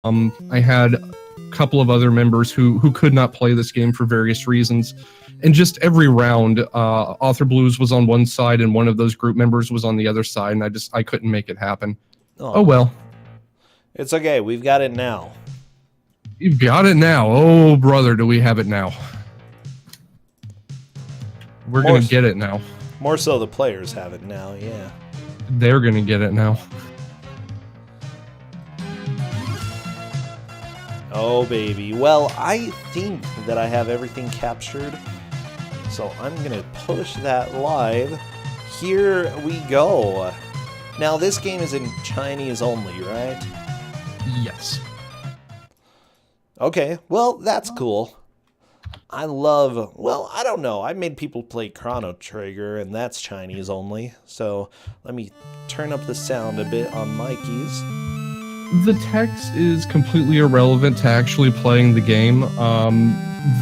I had a couple of other members who could not play this game for various reasons. And just every round, Author Blues was on one side and one of those group members was on the other side, and I couldn't make it happen. Oh well. It's okay. We've got it now. You've got it now. Oh, brother, do we have it now. We're going to get it now. More so the players have it now, yeah. They're going to get it now. Oh, baby. Well, I think that I have everything captured. So I'm going to push that live. Here we go. Now, this game is in Chinese only, right? Yes. Okay, well, that's cool. I love, well, I don't know. I made people play Chrono Trigger, and that's Chinese only. So let me turn up the sound a bit on Mikey's. The text is completely irrelevant to actually playing the game.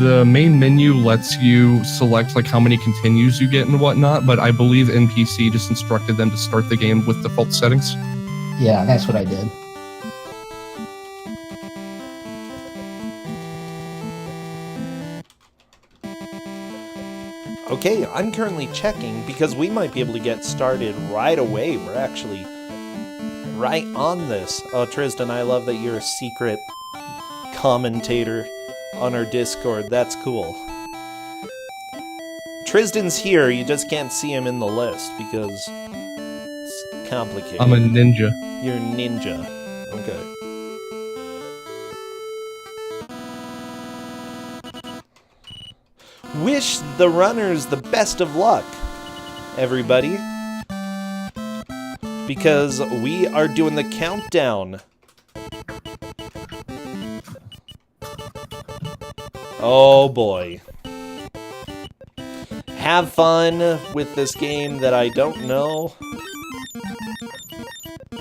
The main menu lets you select like how many continues you get and whatnot, but I believe NPC just instructed them to start the game with default settings. Yeah, that's what I did. Okay, I'm currently checking because we might be able to get started right away. We're actually right on this. Oh, Tristan, I love that you're a secret commentator on our Discord. That's cool. Tristan's here, you just can't see him in the list because it's complicated. I'm a ninja. You're a ninja. Okay. Wish the runners the best of luck, everybody. Because we are doing the countdown. Oh boy. Have fun with this game that I don't know.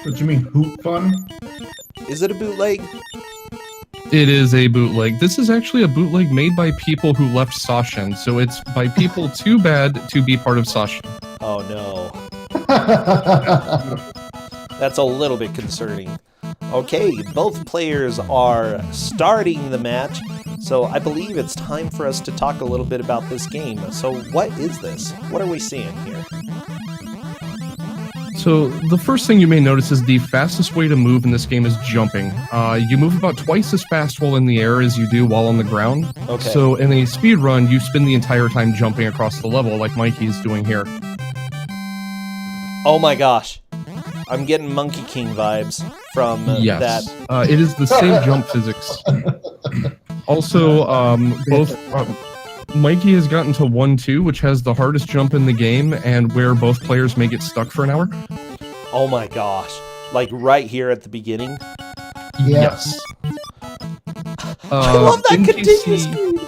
What you mean, hoop fun? Is it a bootleg? It is a bootleg. This is actually a bootleg made by people who left Sashin, so it's by people too bad to be part of Sashin. Oh no. That's a little bit concerning. Okay, both players are starting the match, so I believe it's time for us to talk a little bit about this game. So what is this? What are we seeing here? So the first thing you may notice is the fastest way to move in this game is jumping. You move about twice as fast while in the air as you do while on the ground. Okay. So in a speed run, you spend the entire time jumping across the level like Mikey's doing here. Oh my gosh. I'm getting Monkey King vibes from yes. that. It is the same jump physics. Also, Mikey has gotten to 1-2, which has the hardest jump in the game, and where both players may get stuck for an hour. Oh my gosh. Like right here at the beginning? Yes. I love that continuous speed!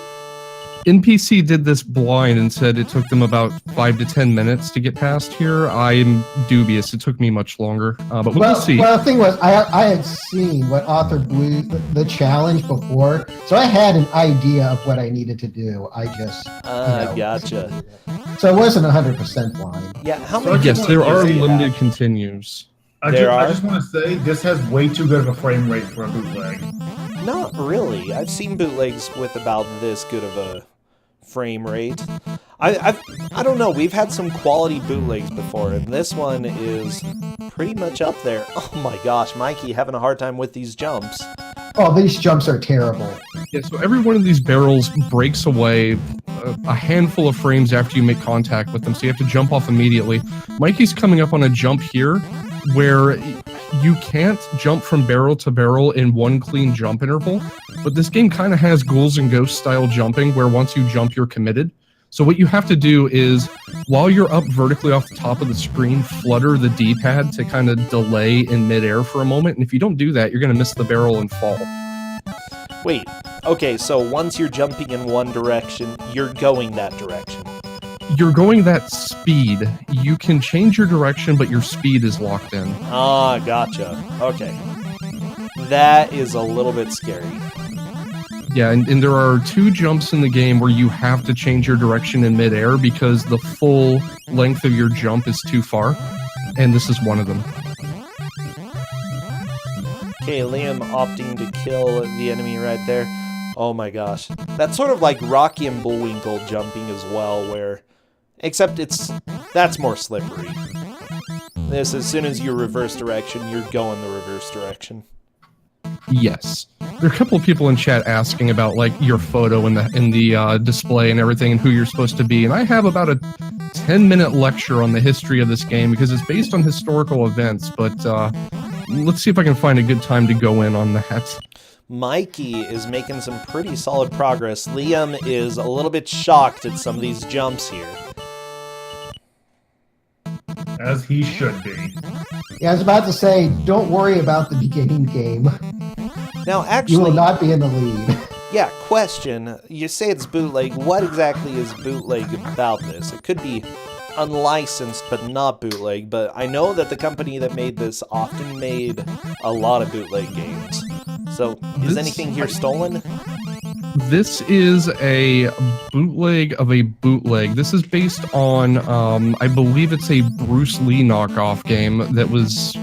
NPC did this blind and said it took them about 5 to 10 minutes to get past here. I'm dubious. It took me much longer, but we'll see. Well, the thing was, I had seen what Author Blue, the challenge before, so I had an idea of what I needed to do. I just, gotcha. So it wasn't 100% blind. Yeah, how many? Yes, there are limited continues. I just want to say, this has way too good of a frame rate for a bootleg. Not really. I've seen bootlegs with about this good of a frame rate. I don't know. We've had some quality bootlegs before, and this one is pretty much up there. Oh my gosh, Mikey, having a hard time with these jumps. Oh, these jumps are terrible. Yeah, so every one of these barrels breaks away a handful of frames after you make contact with them, so you have to jump off immediately. Mikey's coming up on a jump here where you can't jump from barrel to barrel in one clean jump interval, but this game kind of has Ghouls and Ghosts style jumping where once you jump, you're committed. So what you have to do is, while you're up vertically off the top of the screen, flutter the D-pad to kind of delay in midair for a moment, and if you don't do that, you're going to miss the barrel and fall. Wait, okay, so once you're jumping in one direction, you're going that direction. You're going that speed. You can change your direction, but your speed is locked in. Ah, gotcha. Okay. That is a little bit scary. Yeah, and there are 2 jumps in the game where you have to change your direction in midair because the full length of your jump is too far, and this is one of them. Okay, Liam opting to kill the enemy right there. Oh my gosh. That's sort of like Rocky and Bullwinkle jumping as well, where... Except that's more slippery. This, as soon as you reverse direction, you're going the reverse direction. Yes. There are a couple of people in chat asking about like your photo in the display and everything and who you're supposed to be. And I have about a 10-minute lecture on the history of this game because it's based on historical events. But let's see if I can find a good time to go in on that. Mikey is making some pretty solid progress. Liam is a little bit shocked at some of these jumps here. As he should be. Yeah, I was about to say, don't worry about the beginning game. Now, actually... You will not be in the lead. Yeah, question. You say it's bootleg. What exactly is bootleg about this? It could be unlicensed, but not bootleg, but I know that the company that made this often made a lot of bootleg games. So, is anything here stolen? This is a bootleg of a bootleg. This is based on, I believe it's a Bruce Lee knockoff game that was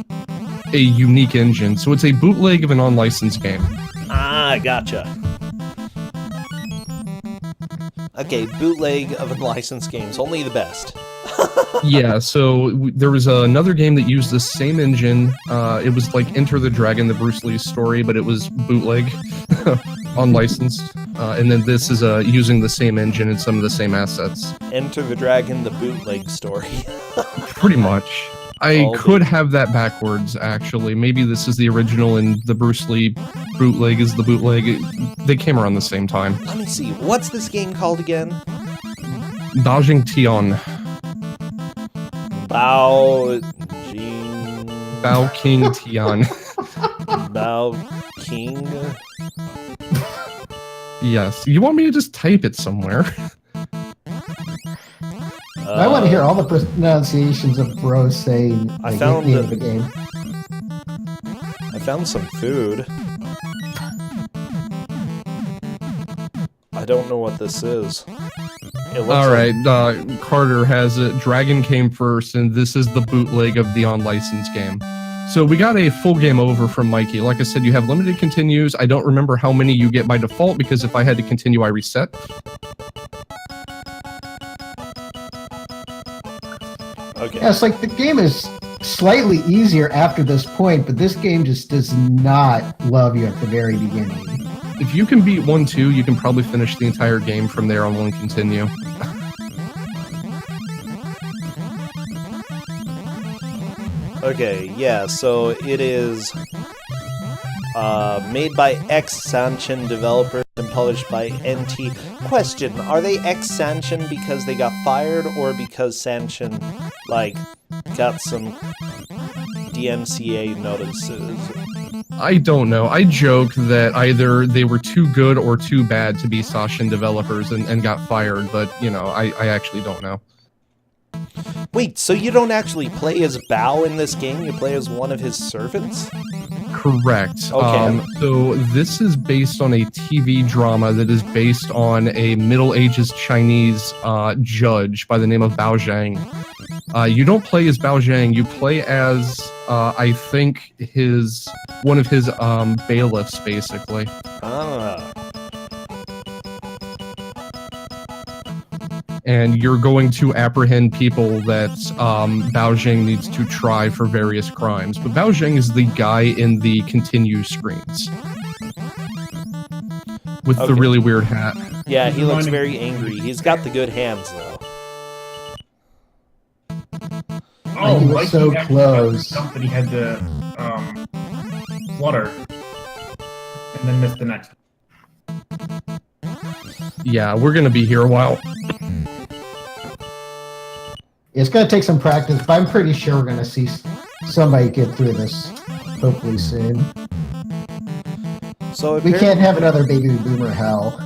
a unique engine. So it's a bootleg of an unlicensed game. Ah, gotcha. Okay, bootleg of unlicensed games. Only the best. Yeah, so there was another game that used the same engine. It was like Enter the Dragon, the Bruce Lee story, but it was bootleg, unlicensed. And then this is using the same engine and some of the same assets. Enter the Dragon, the bootleg story. Pretty much. I could have that backwards, actually. Maybe this is the original and the Bruce Lee bootleg is the bootleg. They came around the same time. Let me see. What's this game called again? Dajing Tian. Bao King Tian. Bao King? Yes. You want me to just type it somewhere? I want to hear all the pronunciations of bros saying the name of the game. I found some food. I don't know what this is. Alright, Carter has it. Dragon came first, and this is the bootleg of the unlicensed game. So we got a full game over from Mikey. Like I said, you have limited continues. I don't remember how many you get by default, because if I had to continue, I reset. Okay. Yeah, it's like the game is slightly easier after this point, but this game just does not love you at the very beginning. If you can beat 1-2, you can probably finish the entire game from there on one continue. Okay, yeah, so it is made by ex-Sanchin developers and published by NT. Question, are they ex-Sanchin because they got fired, or because Sanchin, like, got some DMCA notices? I don't know. I joke that either they were too good or too bad to be Sashin developers and got fired, but, you know, I actually don't know. Wait, so you don't actually play as Bao in this game? You play as one of his servants? Correct. Okay. So this is based on a TV drama that is based on a Middle Ages Chinese judge by the name of Bao Zhang. You don't play as Bao Zhang. You play as, I think, one of his bailiffs, basically. Ah. And you're going to apprehend people that Bao Zhang needs to try for various crimes. But Bao Zhang is the guy in the continue screens. With the really weird hat. Yeah, he looks very angry. He's got the good hands, though. Oh, he was so close. Company had the flutter, and then missed the next. Yeah, we're gonna be here a while. It's going to take some practice, but I'm pretty sure we're going to see somebody get through this hopefully soon. So we can't have another baby boomer hell.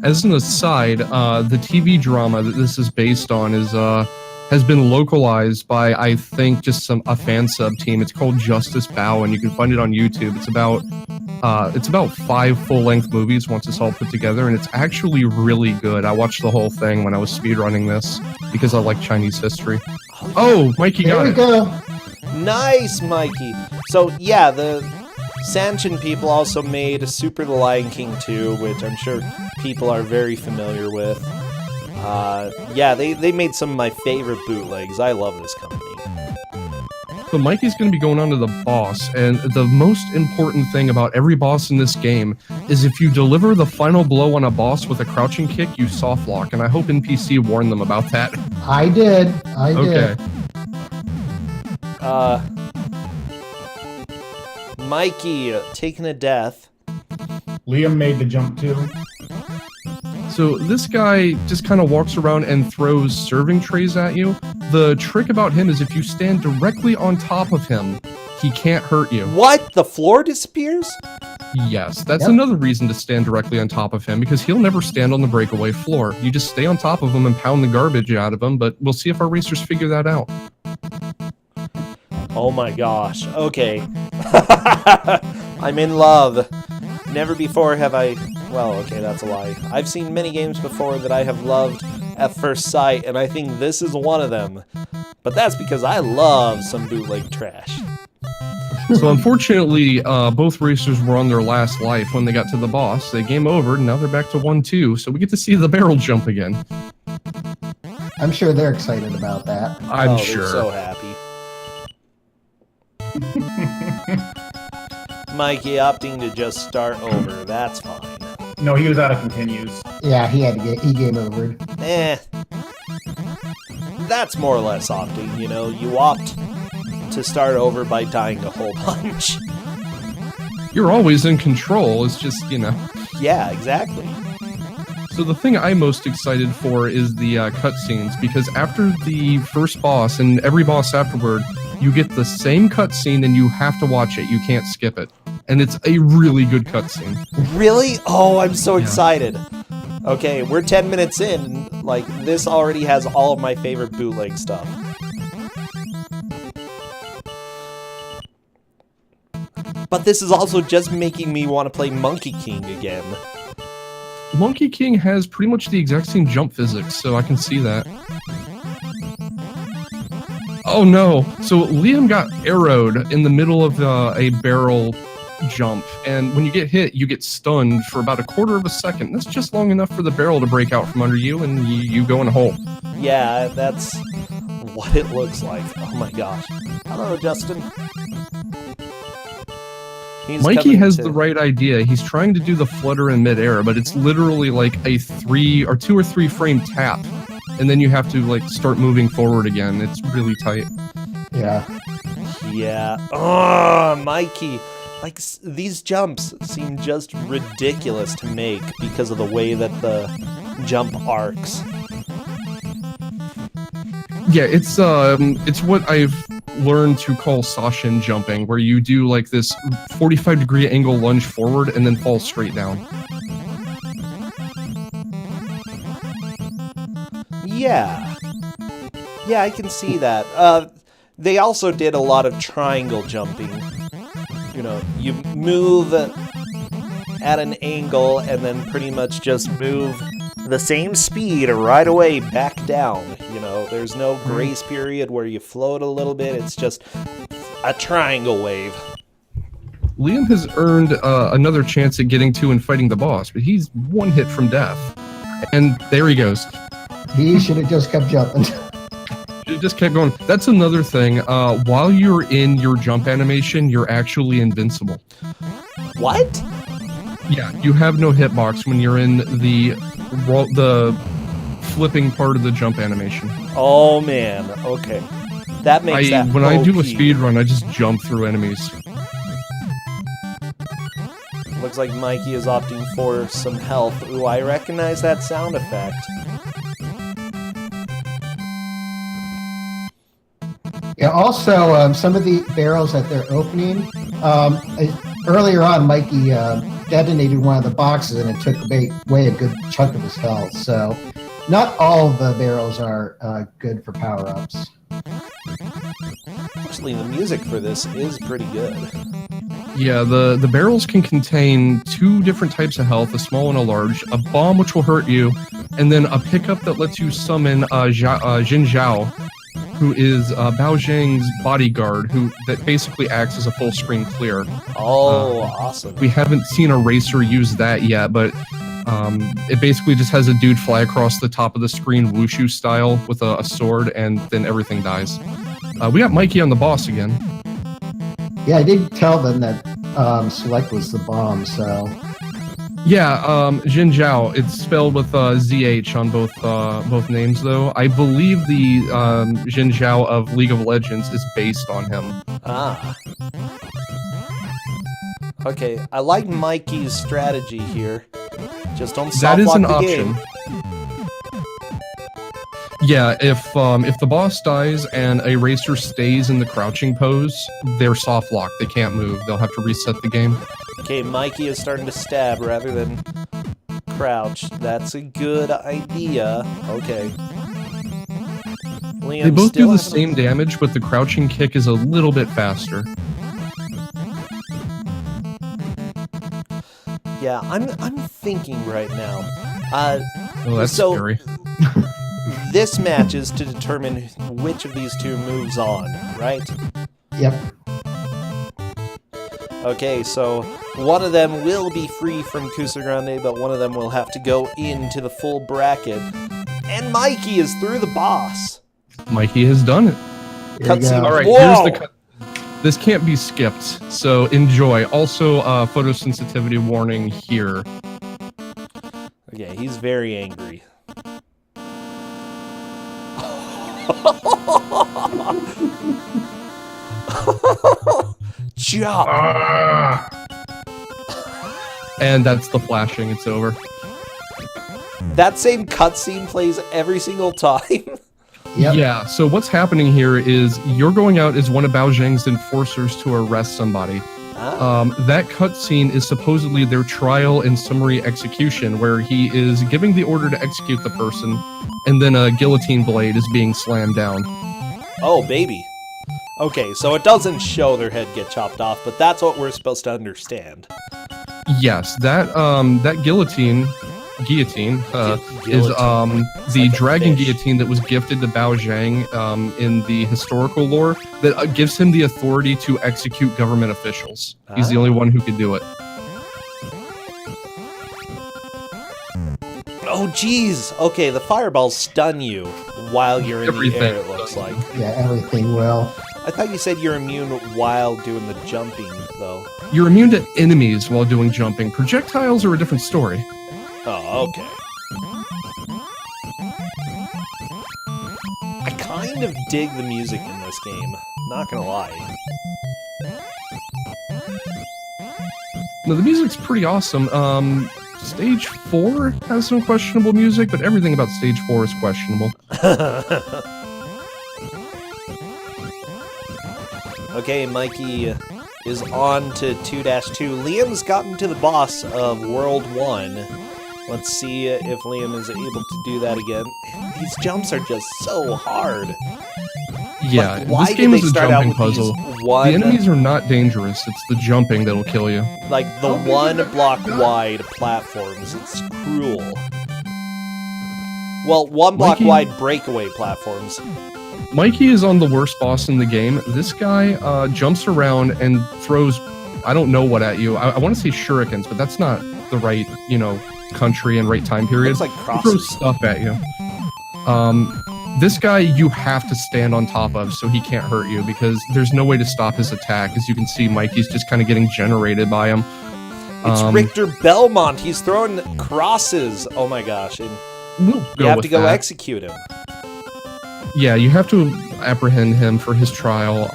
As an aside, the TV drama that this is based on is has been localized by, I think, just a fan sub team. It's called Justice Bao, and you can find it on YouTube. It's about 5 full-length movies once it's all put together, and it's actually really good. I watched the whole thing when I was speedrunning this because I like Chinese history. Oh, Mikey got it. There we go. Nice, Mikey. So, yeah, the Sanchin people also made Super the Lion King 2, which I'm sure people are very familiar with. Yeah, they made some of my favorite bootlegs. I love this company. So Mikey's going to be going on to the boss, and the most important thing about every boss in this game is if you deliver the final blow on a boss with a crouching kick, you soft lock, and I hope NPC warned them about that. I did. I did. Mikey taking a death. Liam made the jump too. So this guy just kind of walks around and throws serving trays at you. The trick about him is if you stand directly on top of him, he can't hurt you. What? The floor disappears? Yes, that's Yep. another reason to stand directly on top of him, because he'll never stand on the breakaway floor. You just stay on top of him and pound the garbage out of him, but we'll see if our racers figure that out. Oh my gosh. Okay. I'm in love. Never before have I... Well, okay, that's a lie. I've seen many games before that I have loved at first sight, and I think this is one of them. But that's because I love some bootleg trash. So unfortunately, both racers were on their last life when they got to the boss. They game over, and now they're back to 1-2, so we get to see the barrel jump again. I'm sure they're excited about that. I'm Oh, sure. They're so happy. Mikey opting to just start over. That's fine. No, he was out of continues. Yeah, he game over. That's more or less opting, you know. You opt to start over by dying a whole bunch. You're always in control, it's just, you know. Yeah, exactly. So the thing I'm most excited for is the cutscenes, because after the first boss and every boss afterward, you get the same cutscene and you have to watch it. You can't skip it. And it's a really good cutscene. Really? Oh, I'm so Yeah. excited. Okay, we're 10 minutes in, and, like, this already has all of my favorite bootleg stuff. But this is also just making me want to play Monkey King again. Monkey King has pretty much the exact same jump physics, so I can see that. Oh no! So Liam got arrowed in the middle of a barrel jump, and when you get hit, you get stunned for about a quarter of a second. That's just long enough for the barrel to break out from under you, and you go in a hole. Yeah, that's what it looks like. Oh my gosh. Hello, Justin. He's Mikey coming has to- the right idea. He's trying to do the flutter in midair, but it's literally like a 2 or 3 frame tap, and then you have to like start moving forward again. It's really tight. Yeah. Yeah. Oh, Mikey. Like, these jumps seem just ridiculous to make because of the way that the jump arcs. Yeah, it's what I've learned to call Sashin jumping, where you do like this 45-degree angle lunge forward and then fall straight down. Yeah. Yeah, I can see that. They also did a lot of triangle jumping. You know, you move at an angle and then pretty much just move the same speed right away back down. You know, there's no grace period where you float a little bit. It's just a triangle wave. Liam has earned another chance at getting to and fighting the boss, but he's 1 hit from death. And there he goes. He should have just kept jumping. It just kept going. That's another thing. While you're in your jump animation, you're actually invincible. What? Yeah, you have no hitbox when you're in the flipping part of the jump animation. Oh man, okay. That makes that When I do a OP. speed run, I just jump through enemies. Looks like Mikey is opting for some health. Ooh, I recognize that sound effect. Yeah, also, some of the barrels that they're opening, earlier on, Mikey detonated one of the boxes and it took away a good chunk of his health. So not all of the barrels are good for power-ups. Actually, the music for this is pretty good. Yeah, the barrels can contain 2 different types of health, a small and a large, a bomb which will hurt you, and then a pickup that lets you summon Jin Zhao. who is Bao Zhang's bodyguard, that basically acts as a full screen clear. Oh, awesome. We haven't seen a racer use that yet, but it basically just has a dude fly across the top of the screen wushu style with a sword, and then everything dies. We got Mikey on the boss again. Yeah, I did tell them that Select was the bomb, so... Yeah, Jin Zhao. It's spelled with ZH on both names, though. I believe the Jin Zhao of League of Legends is based on him. Ah. Okay, I like Mikey's strategy here. Just don't That is soft an lock the option. game. Yeah, if the boss dies and a racer stays in the crouching pose, they're soft locked. They can't move. They'll have to reset the game. Okay, Mikey is starting to stab rather than crouch. That's a good idea. Okay. Liam They both do still the hasn't- same damage, but the crouching kick is a little bit faster. Yeah, I'm thinking right now. Oh, that's So- scary. This match is to determine which of these two moves on, right? Yep. Okay, so one of them will be free from Kusogrand3, but one of them will have to go into the full bracket. And Mikey is through the boss. Mikey has done it. Here we Cutscene. go. All right, Whoa! here's the cut. This can't be skipped, so enjoy. Also, photosensitivity warning here. Okay, he's very angry. Chop! Ah! And that's the flashing. It's over. That same cutscene plays every single time. Yep. Yeah, so what's happening here is you're going out as one of Bao Zhang's enforcers to arrest somebody. Ah, That cutscene is supposedly their trial and summary execution, where he is giving the order to execute the person, and then a guillotine blade is being slammed down. oh, baby. Okay, so it doesn't show their head get chopped off, but that's what we're supposed to understand. Yes, that guillotine is the like a dragon fish. guillotine that was gifted to Bao Zhang in the historical lore that gives him the authority to execute government officials. He's the only one who could do it. Oh, jeez. Okay, the fireballs stun you while you're in the air, Everything. it looks like. Yeah, everything will. I thought you said you're immune while doing the jumping, though. You're immune to enemies while doing jumping. Projectiles are a different story. Oh, okay. I kind of dig the music in this game, not gonna lie. No, the music's pretty awesome. Stage 4 has some questionable music, but everything about Stage 4 is questionable. Okay, Mikey is on to 2-2. Liam's gotten to the boss of World 1. Let's see if Liam is able to do that again. These jumps are just so hard. Yeah, Like, why this game did is they a start out jumping with puzzle. these one, The enemies are not dangerous, it's the jumping that'll kill you. like the How big is one that block gun? wide platforms? It's cruel. Well, one block Mikey- wide breakaway platforms. Mikey is on the worst boss in the game. This guy jumps around and throws, I don't know what at you. I want to say shurikens, but that's not the right, country and right time period. Looks like He throws crosses. stuff at you. This guy you have to stand on top of so he can't hurt you, because there's no way to stop his attack. As you can see, Mikey's just kind of getting generated by him. It's Richter Belmont. He's throwing crosses. Oh my gosh. And We'll you have to with go that. execute him. Yeah, you have to apprehend him for his trial.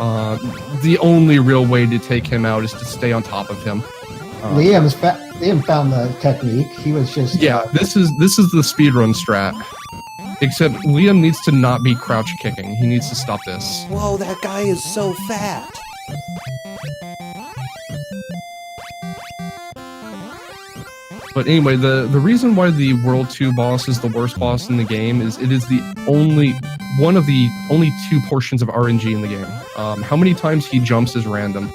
The only real way to take him out is to stay on top of him. Liam found the technique. He was just Yeah, this is the speedrun strat. Except Liam needs to not be crouch kicking. He needs to stop this. Whoa, that guy is so fat. But anyway, the reason why the World 2 boss is the worst boss in the game is it is the only one of the only 2 portions of RNG in the game. How many times he jumps is random,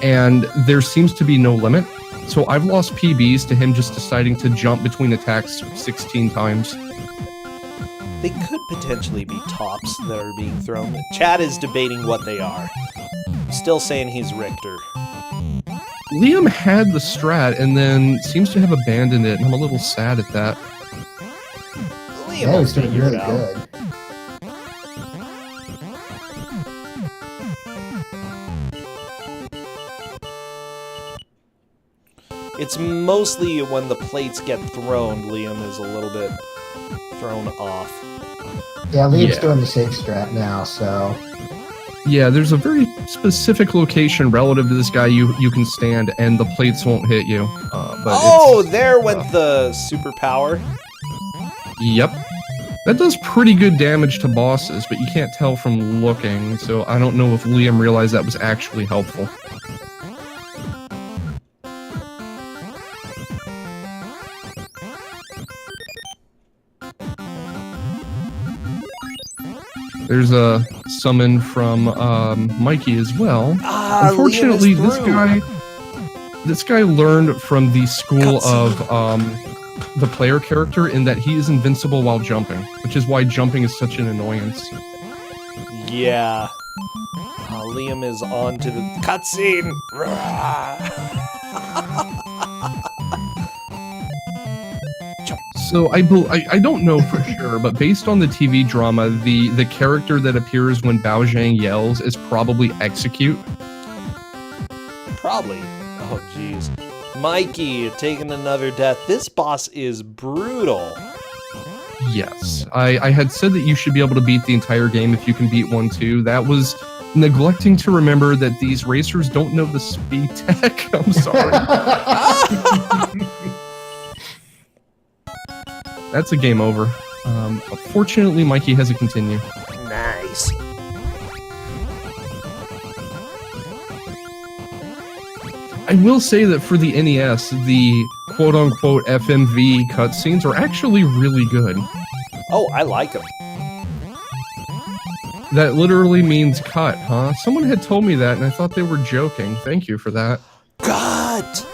and there seems to be no limit. So I've lost PBs to him just deciding to jump between attacks 16 times. They could potentially be tops that are being thrown. Chad is debating what they are. Still saying he's Richter. Liam had the strat and then seems to have abandoned it, and I'm a little sad at that. Liam Yeah, will he's doing figure really it out. good. It's mostly when the plates get thrown, Liam is a little bit thrown off. Yeah, Liam's Yeah. doing the safe strat now, so... Yeah, there's a very specific location relative to this guy you can stand, and the plates won't hit you. But Oh, there went the superpower. Yep. That does pretty good damage to bosses, but you can't tell from looking, so I don't know if Liam realized that was actually helpful. There's a summon from Mikey as well. Ah, Unfortunately, Liam is through. this guy learned from the school Cutscene. of the player character in that he is invincible while jumping, which is why jumping is such an annoyance. Yeah. Liam is on to the cutscene. So I don't know for sure, but based on the TV drama, the character that appears when Bao Zhang yells is probably Execute. Probably. Oh, jeez. Mikey taking another death. This boss is brutal. Yes, I had said that you should be able to beat the entire game if you can beat 1-2. That was neglecting to remember that these racers don't know the speed tech. I'm sorry. That's a game over. Fortunately, Mikey has a continue. Nice. I will say that for the NES, the quote-unquote FMV cutscenes are actually really good. Oh, I like him. That literally means cut, huh? Someone had told me that, and I thought they were joking. Thank you for that. Cut!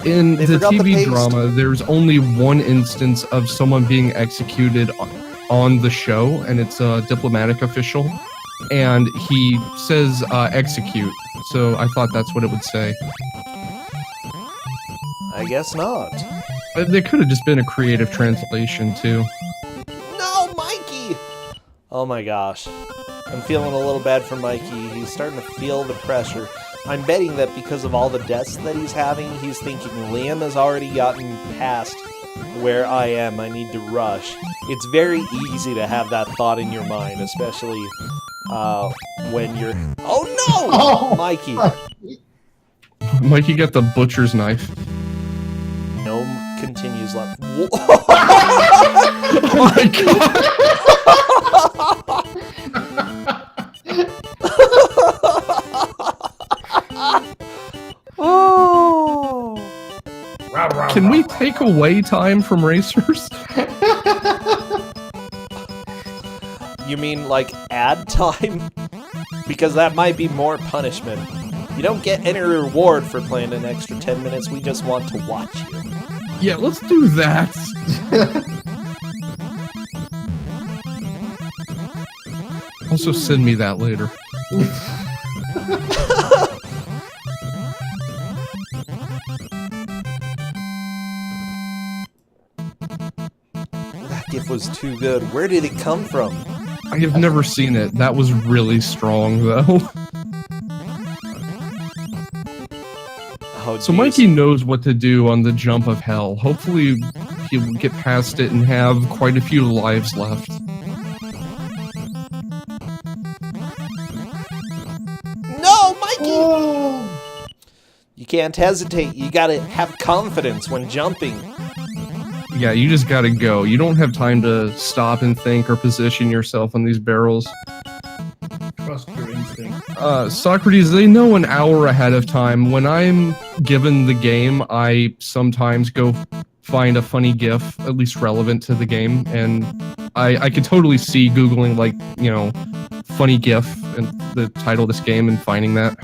In They the forgot the TV paste. drama, there's only one instance of someone being executed on the show, and it's a diplomatic official, and he says execute, so I thought that's what it would say. I guess not. But there could have just been a creative translation, too. No, Mikey! Oh my gosh. I'm feeling a little bad for Mikey. He's starting to feel the pressure. I'm betting that because of all the deaths that he's having, he's thinking Liam has already gotten past where I am. I need to rush. It's very easy to have that thought in your mind, especially when you're... Oh no! Oh! Mikey. Mikey got the butcher's knife. Gnome continues left. Oh my god! Oh! Rah, rah, Can rah, we rah. take away time from racers? You mean like ad time? Because that might be more punishment. You don't get any reward for playing an extra 10 minutes, we just want to watch you. Yeah, let's do that. Also, send me that later. That gif was too good. Where did it come from? I have never seen it. That was really strong, though. Oh, So geez. Mikey knows what to do on the jump of hell. Hopefully he'll get past it and have quite a few lives left. No, Mikey! Oh! You can't hesitate. You gotta have confidence when jumping. Yeah, you just gotta go. You don't have time to stop and think or position yourself on these barrels. Trust your instinct. Socrates, they know an hour ahead of time. When I'm given the game, I sometimes go find a funny GIF, at least relevant to the game, and I could totally see Googling, like, you know, funny GIF and the title of this game and finding that.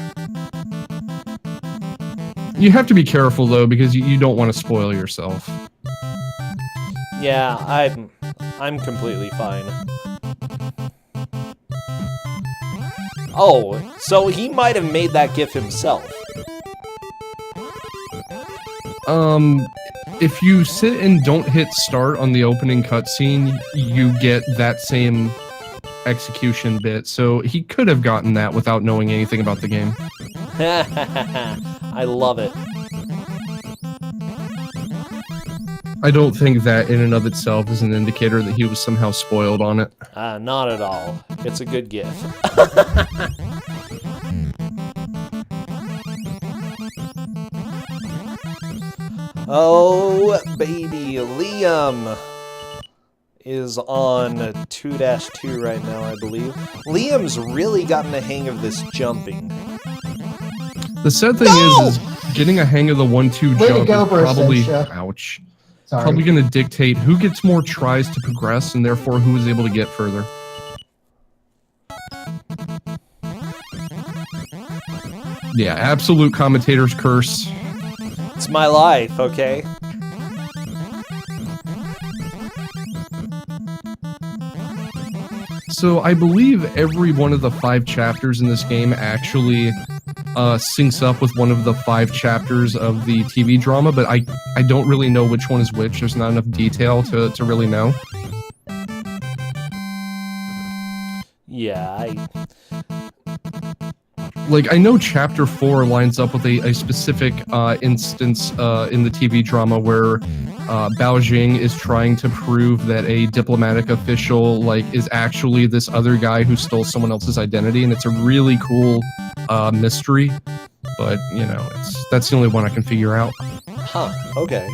You have to be careful, though, because you don't want to spoil yourself. Yeah, I'm completely fine. Oh, so he might have made that GIF himself. If you sit and don't hit start on the opening cutscene, you get that same execution bit. So he could have gotten that without knowing anything about the game. I love it. I don't think that in and of itself is an indicator that he was somehow spoiled on it. Not at all. It's a good GIF. Oh, baby, Liam is on 2-2 right now, I believe. Liam's really gotten the hang of this jumping. The sad thing is getting a hang of the 1-2 Way to jump go, is probably, Bersentia. ouch, Sorry. probably going to dictate who gets more tries to progress and therefore who is able to get further. Yeah, absolute commentator's curse. It's my life, okay? So I believe every one of the 5 chapters in this game actually syncs up with one of the 5 chapters of the TV drama, but I don't really know which one is which. There's not enough detail to really know. Yeah, Like, I know chapter 4 lines up with a specific instance in the TV drama where Bao Jing is trying to prove that a diplomatic official, like, is actually this other guy who stole someone else's identity, and it's a really cool mystery, but, you know, that's the only one I can figure out. Huh, okay.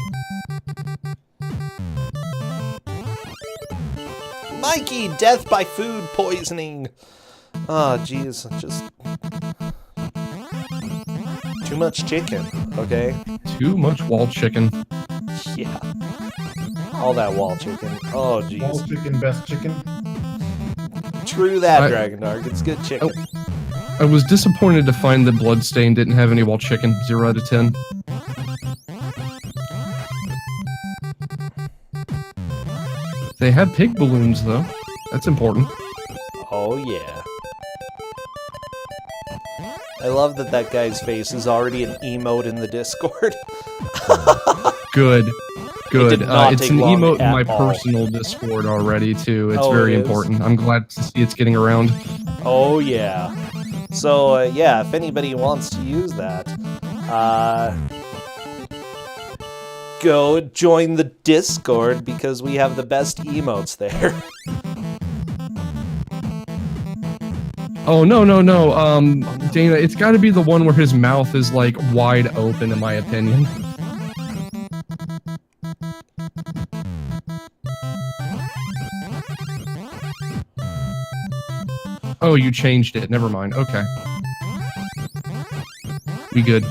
Mikey, death by food poisoning! Oh, jeez, just... too much chicken, okay? Too much wall chicken. Yeah. All that wall chicken. Oh, Wall jeez. chicken, best chicken. True that, Dragon Dark. It's good chicken. I was disappointed to find that Bloodstain didn't have any wall chicken. 0 out of 10. They have pig balloons, though. That's important. Oh, yeah. I love that that guy's face is already an emote in the Discord. Good. Good. did not It's take an long emote in at my all. personal Discord already, too. It's Oh, very it is? important. I'm glad to see it's getting around. Oh, yeah. So, yeah, if anybody wants to use that, go join the Discord because we have the best emotes there. Oh, no. Dana, it's got to be the one where his mouth is, like, wide open, in my opinion. Oh, you changed it. Never mind. Okay. We good.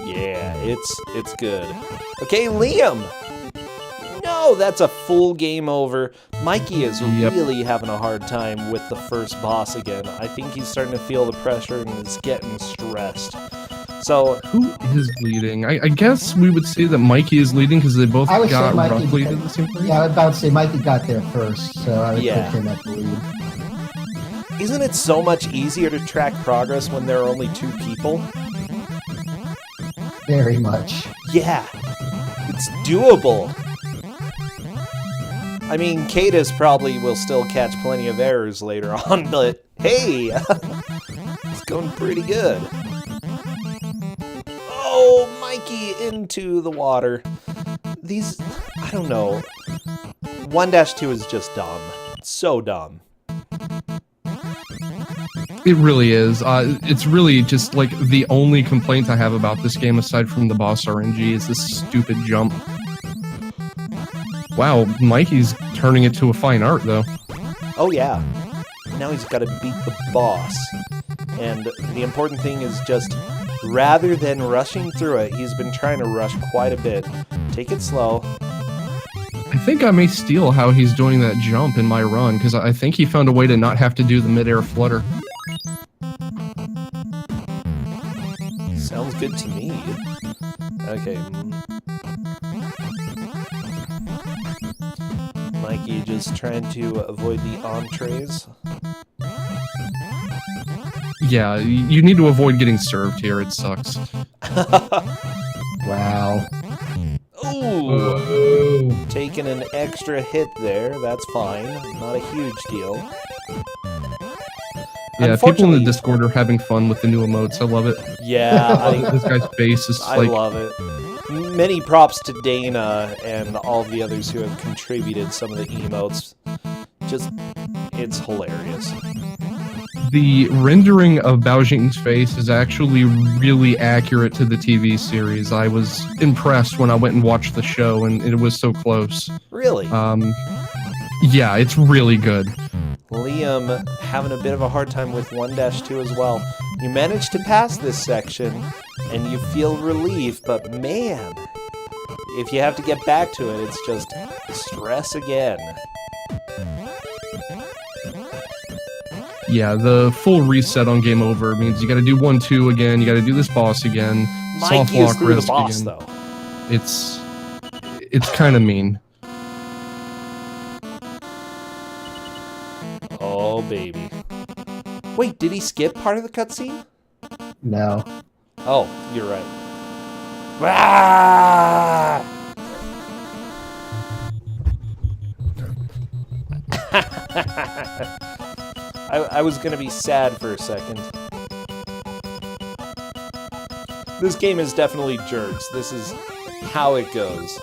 Yeah, it's good. Okay, Liam! No, that's a full game over. Mikey is Yep. really having a hard time with the first boss again. I think he's starting to feel the pressure and is getting stressed. So, Who is leading? I guess we would say that Mikey is leading because they both I would say got Mikey roughly to because- the same place. Yeah, I was about to say Mikey got there first, so I would Yeah. put him at the lead. isn't it so much easier to track progress when there are only 2 people? Very much. Yeah, it's doable. I mean, Cadus probably will still catch plenty of errors later on, but hey, it's going pretty good. Oh, Mikey into the water. These, I don't know. 1-2 is just dumb. So dumb. It really is. It's really just like the only complaint I have about this game, aside from the boss RNG, is this stupid jump. Wow, Mikey's turning it to a fine art, though. Oh yeah. Now he's got to beat the boss. And the important thing is just, rather than rushing through it, he's been trying to rush quite a bit. Take it slow. I think I may steal how he's doing that jump in my run, because I think he found a way to not have to do the midair flutter. Sounds good to me. Okay. Mikey just trying to avoid the entrees. Yeah, you need to avoid getting served here. It sucks. Wow. Ooh! Oh. Taking an extra hit there. That's fine. Not a huge deal. Yeah, people in the Unfortunately- Discord are having fun with the new emotes. I love it. Yeah, This guy's face is I like... love it. Many props to Dana and all the others who have contributed some of the emotes. Just, it's hilarious. The rendering of Baojing's face is actually really accurate to the TV series. I was impressed when I went and watched the show, and it was so close. Really? Yeah, it's really good. Liam having a bit of a hard time with 1-2 as well. You managed to pass this section, and you feel relief, but man, if you have to get back to it, it's just stress again. Yeah, the full reset on Game Over means you gotta do 1-2 again, you gotta do this boss again. Soft Mikey is lock through the risk boss, again. though. It's kind of mean. Oh, baby. Wait, did he skip part of the cutscene? No. Oh, you're right. Ah! I was gonna be sad for a second. This game is definitely jerks. This is how it goes.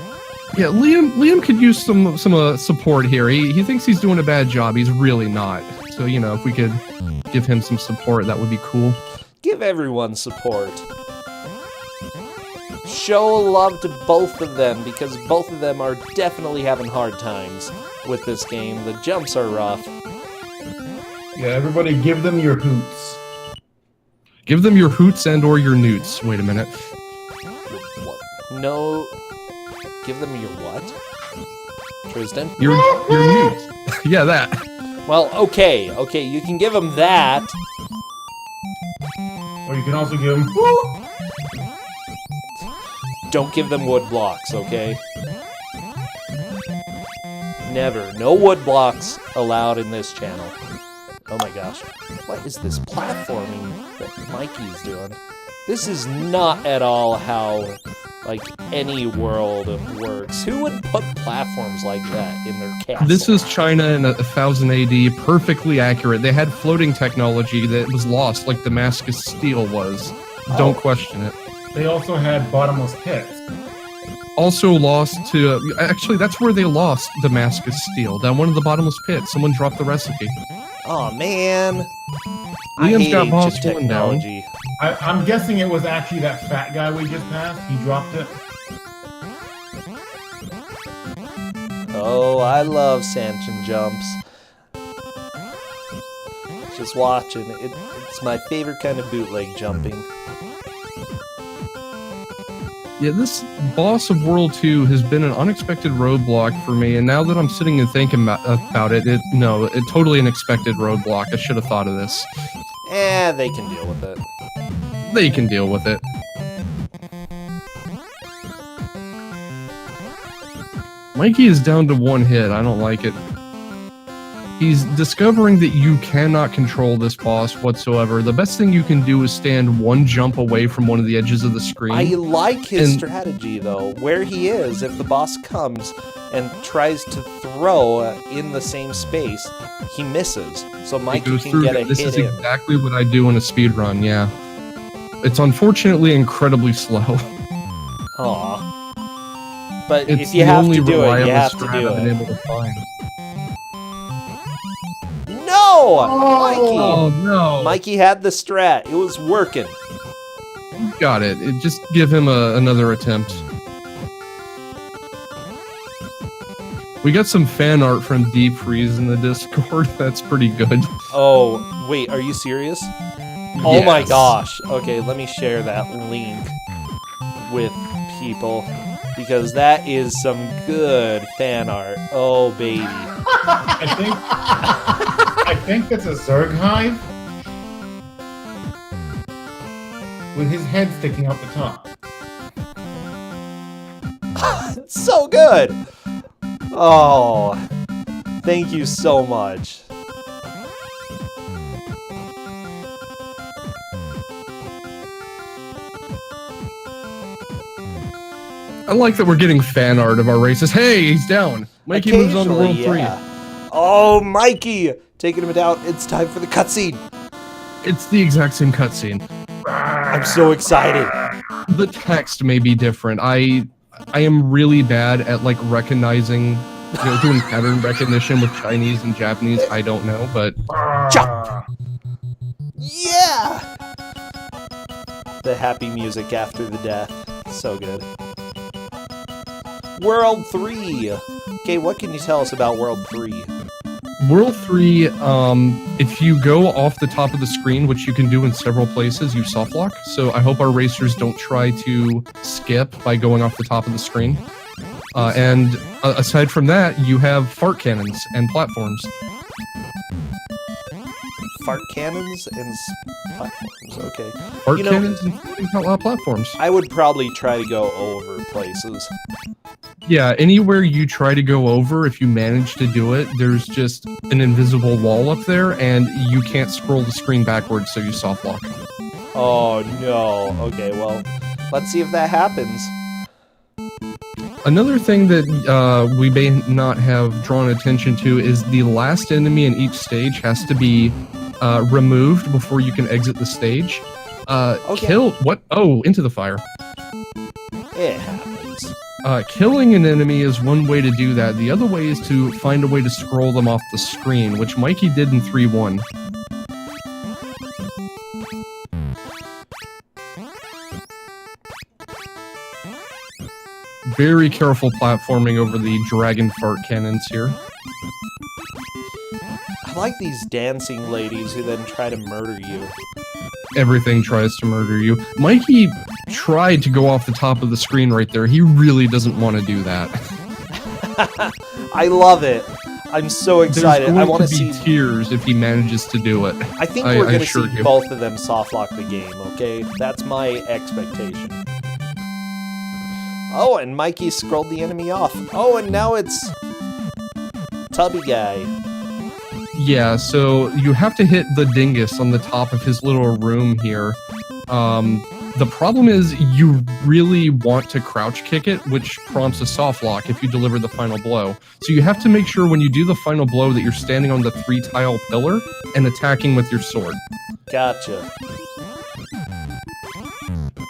Yeah, Liam could use some support here. He thinks he's doing a bad job. He's really not. So, you know, if we could give him some support, that would be cool. Give everyone support. Show love to both of them, because both of them are definitely having hard times with this game. The jumps are rough. Yeah, everybody give them your hoots. Give them your hoots and or your newts. Wait a minute. Your what? No. Give them your what? Tristan? Your newts. Yeah, that. Well, okay, you can give them that. Or you can also give them. Don't give them wood blocks, okay? Never. No wood blocks allowed in this channel. Oh my gosh. What is this platforming that Mikey's doing? This is not at all how, like, any world works. Who would put platforms like that in their castle? This is China in 1000 AD, perfectly accurate. They had floating technology that was lost, like Damascus steel was. Don't question it. They also had bottomless pits. Also lost to... actually, that's where they lost Damascus steel, down one of the bottomless pits. Someone dropped the recipe. Oh man. I Liam's hate got boss ancient one down. technology. I'm guessing it was actually that fat guy we just passed. He dropped it. Oh, I love Sanchin jumps. Just watching. It's my favorite kind of bootleg jumping. Yeah, this boss of World 2 has been an unexpected roadblock for me, and now that I'm sitting and thinking about it, it's totally an expected roadblock. I should have thought of this. They can deal with it. They can deal with it. Mikey is down to one hit. I don't like it. He's discovering that you cannot control this boss whatsoever. The best thing you can do is stand one jump away from one of the edges of the screen. I like his strategy, though. Where he is, if the boss comes and tries to throw in the same space, he misses. So Mikey can get a hit in. This is exactly what I do in a speed run, yeah. It's unfortunately incredibly slow. Aw. But It's if you the have only to do it, reliable you have to strat do I've been it. able to find. No! Oh no! Mikey had the strat. It was working. Got it. Just give him another attempt. We got some fan art from Deep Freeze in the Discord. That's pretty good. Oh, wait, are you serious? Oh my Yes. gosh. Okay, let me share that link with people, because that is some good fan art. Oh, baby. I think that's a Zerg hive with his head sticking out the top. It's so good. Oh, Thank you so much. I like that we're getting fan art of our races. Hey, he's down. Mikey moves on to World 3. Oh, Mikey! Taking him down. It's time for the cutscene. It's the exact same cutscene. I'm so excited. The text may be different. I am really bad at like recognizing, doing pattern recognition with Chinese and Japanese. I don't know, but Jump! Yeah! The happy music after the death. So good. World 3! Okay, what can you tell us about World 3? World 3, if you go off the top of the screen, which you can do in several places, you soft lock. So I hope our racers don't try to skip by going off the top of the screen. And aside from that, you have fart cannons and platforms. Fart cannons and platforms, okay. Fart cannons and platforms. I would probably try to go over places. Yeah, anywhere you try to go over, if you manage to do it, there's just an invisible wall up there, and you can't scroll the screen backwards, so you soft lock. Oh no. Okay, well, let's see if that happens. Another thing that we may not have drawn attention to is the last enemy in each stage has to be removed before you can exit the stage. Okay. What? Oh, into the fire. It happens. Killing an enemy is one way to do that. The other way is to find a way to scroll them off the screen, which Mikey did in 3-1. Very careful platforming over the dragon fart cannons here. I like these dancing ladies who then try to murder you. Everything tries to murder you. Mikey tried to go off the top of the screen right there. He really doesn't want to do that. I love it. I'm so excited. I want to to be see tears if he manages to do it. I think we're going to assure see you. both of them soft lock the game, okay? That's my expectation. Oh, and Mikey scrolled the enemy off. Oh, and now it's Tubby Guy. Yeah, so you have to hit the dingus on the top of his little room here. The problem is you really want to crouch kick it, which prompts a soft lock if you deliver the final blow. So you have to make sure when you do the final blow that you're standing on the 3-tile pillar and attacking with your sword. Gotcha.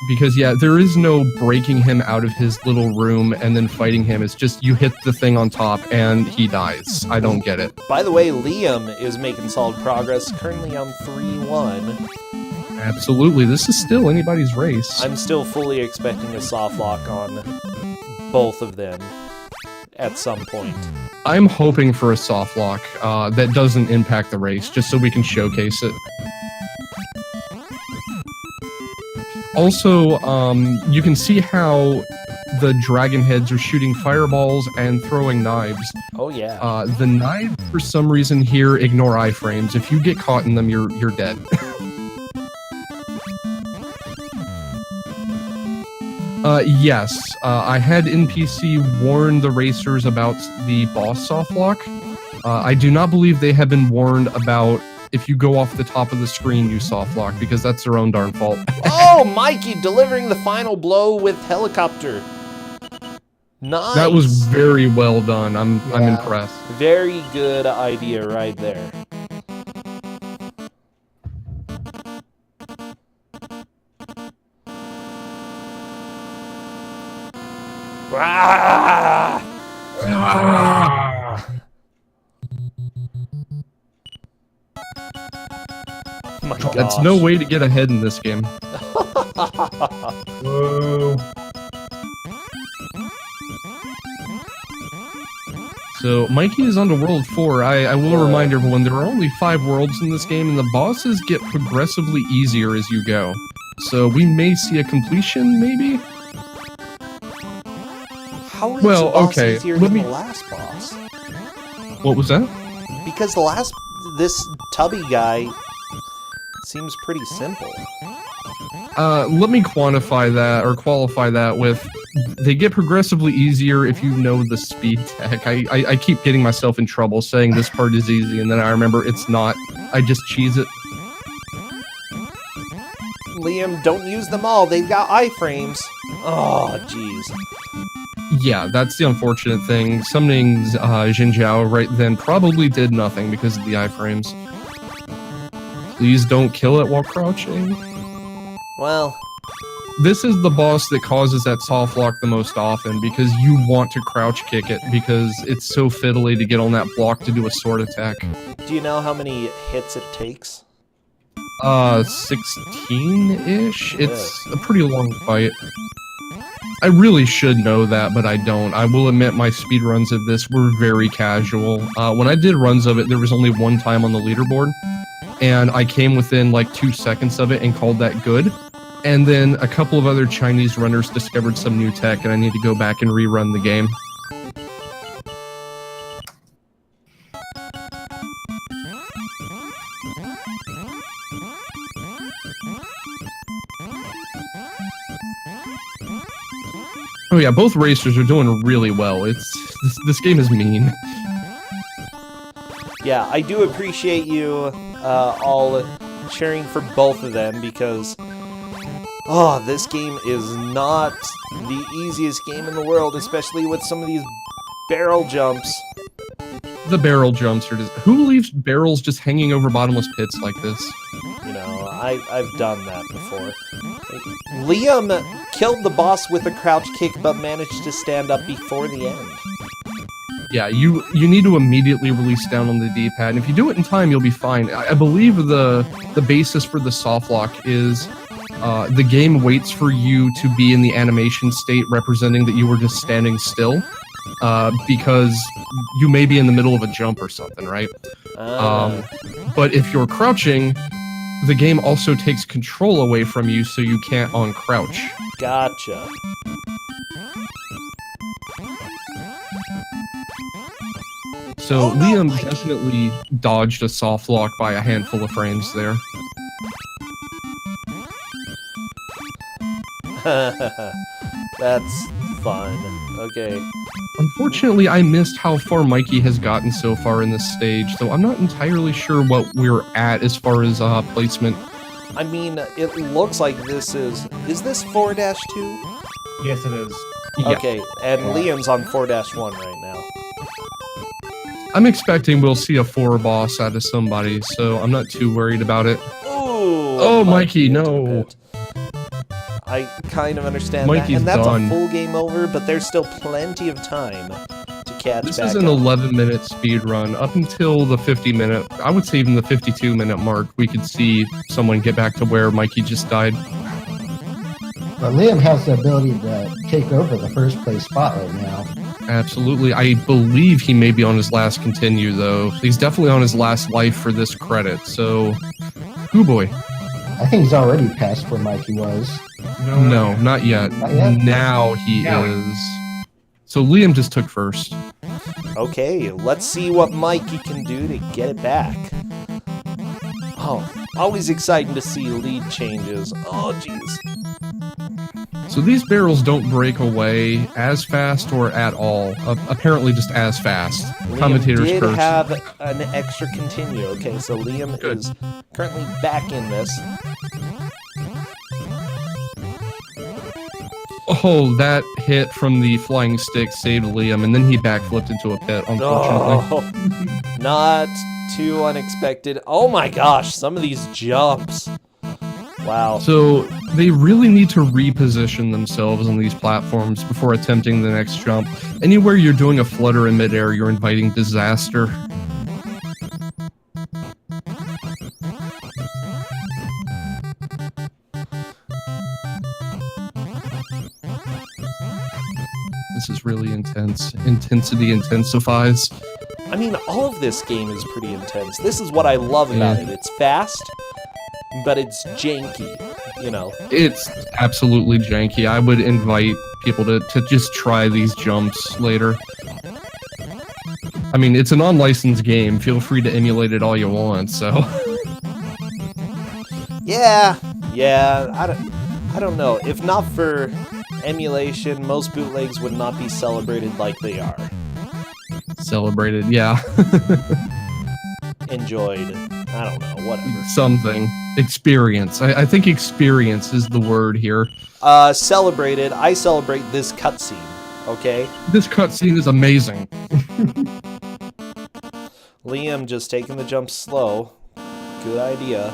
Because, yeah, there is no breaking him out of his little room and then fighting him. It's just you hit the thing on top and he dies. I don't get it. By the way, Liam is making solid progress, currently on 3-1. Absolutely. This is still anybody's race. I'm still fully expecting a soft lock on both of them at some point. I'm hoping for a soft lock that doesn't impact the race, just so we can showcase it. Also, you can see how the dragon heads are shooting fireballs and throwing knives. Oh yeah. The knives, for some reason here, ignore iframes. If you get caught in them, you're dead. Yes, I had NPC warn the racers about the boss soft lock. I do not believe they have been warned about if you go off the top of the screen, you soft lock, because that's their own darn fault. Oh, Mikey delivering the final blow with helicopter. Nice. That was very well done. I'm impressed. Very good idea right there. Ah! My That's gosh. no way to get ahead in this game. Whoa. So Mikey is on to World 4. I will remind everyone there are only 5 worlds in this game, and the bosses get progressively easier as you go. So we may see a completion, maybe? How is Well, the boss okay, easier let than me- the last boss? What was that? Because this Tubby guy seems pretty simple. Let me quantify that, or qualify that with, they get progressively easier if you know the speed tech. I keep getting myself in trouble saying this part is easy, and then I remember it's not. I just cheese it. Liam, don't use them all. They've got iframes. Oh, jeez. Yeah, that's the unfortunate thing. Summoning Jinjiao right then probably did nothing because of the iframes. Please don't kill it while crouching. Well, this is the boss that causes that soft lock the most often because you want to crouch kick it because it's so fiddly to get on that block to do a sword attack. do you know how many hits it takes? 16-ish? It's a pretty long fight. I really should know that, but I don't. I will admit my speedruns of this were very casual. When I did runs of it, there was only one time on the leaderboard, and I came within like 2 seconds of it and called that good. And then a couple of other Chinese runners discovered some new tech, and I need to go back and rerun the game. Oh yeah, both racers are doing really well. This game is mean. Yeah, I do appreciate you all cheering for both of them because, oh, this game is not the easiest game in the world, especially with some of these barrel jumps. The barrel jumps are just... Who leaves barrels just hanging over bottomless pits like this? You know, I've done that before. Liam killed the boss with a crouch kick, but managed to stand up before the end. Yeah, you need to immediately release down on the D-pad, and if you do it in time, you'll be fine. I believe the basis for the soft lock is the game waits for you to be in the animation state representing that you were just standing still, because you may be in the middle of a jump or something, right? But if you're crouching, the game also takes control away from you, so you can't uncrouch. Gotcha. So Liam definitely dodged a soft lock by a handful of frames there. That's fun. Okay. Unfortunately, I missed how far Mikey has gotten so far in this stage, so I'm not entirely sure what we're at as far as placement. I mean, it looks like this is this 4-2? Yes, it is. Yeah. Okay, and Liam's on 4-1 right now. I'm expecting we'll see a 4 boss out of somebody, so I'm not too worried about it. Ooh, Oh, Mikey, into no. the pit. I kind of understand Mikey's that, and that's done. a full game over, but there's still plenty of time to catch This back is an up. 11-minute speed run. Up until the 50-minute, I would say even the 52-minute mark, we could see someone get back to where Mikey just died. But Liam has the ability to take over the first place spot right now. Absolutely. I believe he may be on his last continue, though. He's definitely on his last life for this credit, so... Hoo boy. I think he's already past where Mikey was. No, not yet. Not yet? Now he Now. is. So Liam just took first. Okay, let's see what Mikey can do to get it back. Oh, always exciting to see lead changes. Oh, jeez. So these barrels don't break away as fast or at all. Apparently just as fast. Liam Commentators did curse. have an extra continue. Okay, so Liam Good. is currently back in this. Oh, that hit from the flying stick saved Liam, and then he backflipped into a pit, unfortunately. Oh, not too unexpected. Oh my gosh, some of these jumps. Wow. So they really need to reposition themselves on these platforms before attempting the next jump. Anywhere you're doing a flutter in midair, you're inviting disaster. This is really intense. Intensity intensifies. I mean, all of this game is pretty intense. This is what I love about it. It's fast, but it's janky, you know. It's absolutely janky. I would invite people to just try these jumps later. I mean, it's an unlicensed game. Feel free to emulate it all you want, so... Yeah, I don't know. If not for emulation, most bootlegs would not be celebrated like they are. Celebrated, yeah. Enjoyed. I don't know, whatever. Something. Experience. I think experience is the word here. Celebrated. I celebrate this cutscene, okay? This cutscene is amazing. Liam just taking the jump slow. Good idea.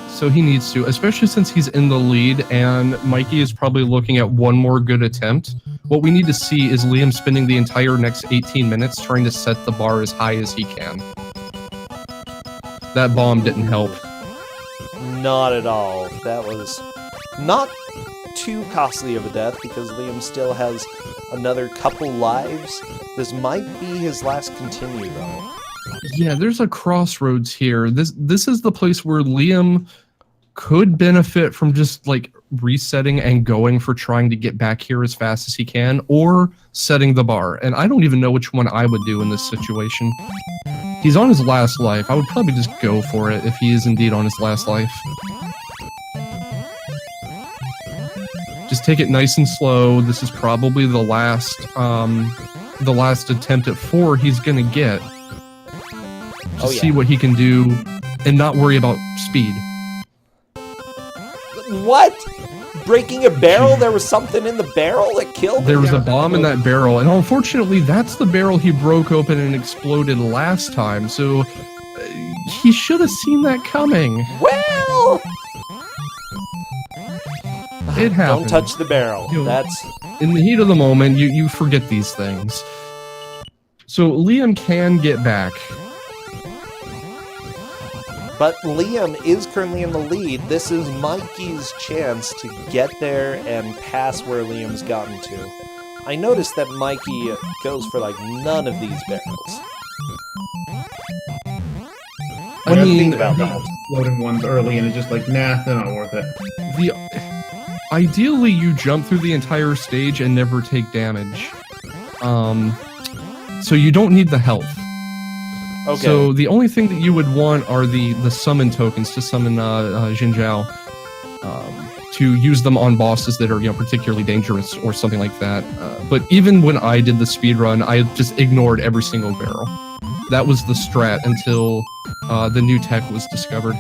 So he needs to, especially since he's in the lead and Mikey is probably looking at one more good attempt. What we need to see is Liam spending the entire next 18 minutes trying to set the bar as high as he can. That bomb didn't help. Not at all. That was not too costly of a death because Liam still has another couple lives. This might be his last continue, though. Yeah, there's a crossroads here. This is the place where Liam could benefit from just like resetting and going for trying to get back here as fast as he can, or setting the bar. And I don't even know which one I would do in this situation. He's on his last life. I would probably just go for it if he is indeed on his last life. Just take it nice and slow. This is probably the last attempt at 4 he's gonna get. Just see what he can do and not worry about speed. What? Breaking a barrel? There was something in the barrel that killed him? There was a bomb in that barrel, and unfortunately, that's the barrel he broke open and exploded last time, so he should have seen that coming. Well! It happened. Don't touch the barrel. You know, That's... In the heat of the moment, you forget these things. So Liam can get back. But Liam is currently in the lead. This is Mikey's chance to get there and pass where Liam's gotten to. I noticed that Mikey goes for like none of these barrels. What I do you mean, think about the loading ones early and it's just like, nah, they're not worth it. Ideally, you jump through the entire stage and never take damage. So you don't need the health. Okay. So the only thing that you would want are the summon tokens to summon Jin Zhao, to use them on bosses that are particularly dangerous or something like that. But even when I did the speedrun, I just ignored every single barrel. That was the strat until the new tech was discovered.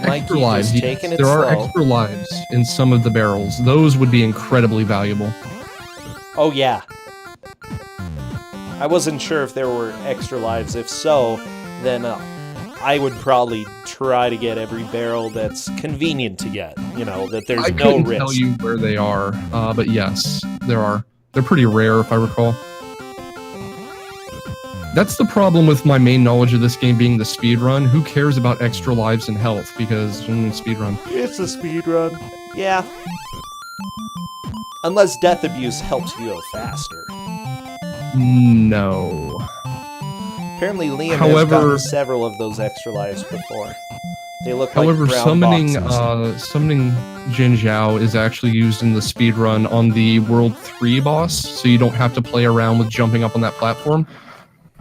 Extra lives. Taking it there are slow. extra lives in some of the barrels. Those would be incredibly valuable. Oh yeah. I wasn't sure if there were extra lives. If so, then I would probably try to get every barrel that's convenient to get. That there's I no couldn't risk. tell you where they are, but yes, there are. They're pretty rare, if I recall. That's the problem with my main knowledge of this game being the speedrun. Who cares about extra lives and health? Because speedrun. It's a speedrun. Yeah. Unless death abuse helps you go faster. No. Apparently Liam has However, gotten several of those extra lives before. They look however, like brown boxes. summoning Jin Zhao is actually used in the speedrun on the World 3 boss, so you don't have to play around with jumping up on that platform.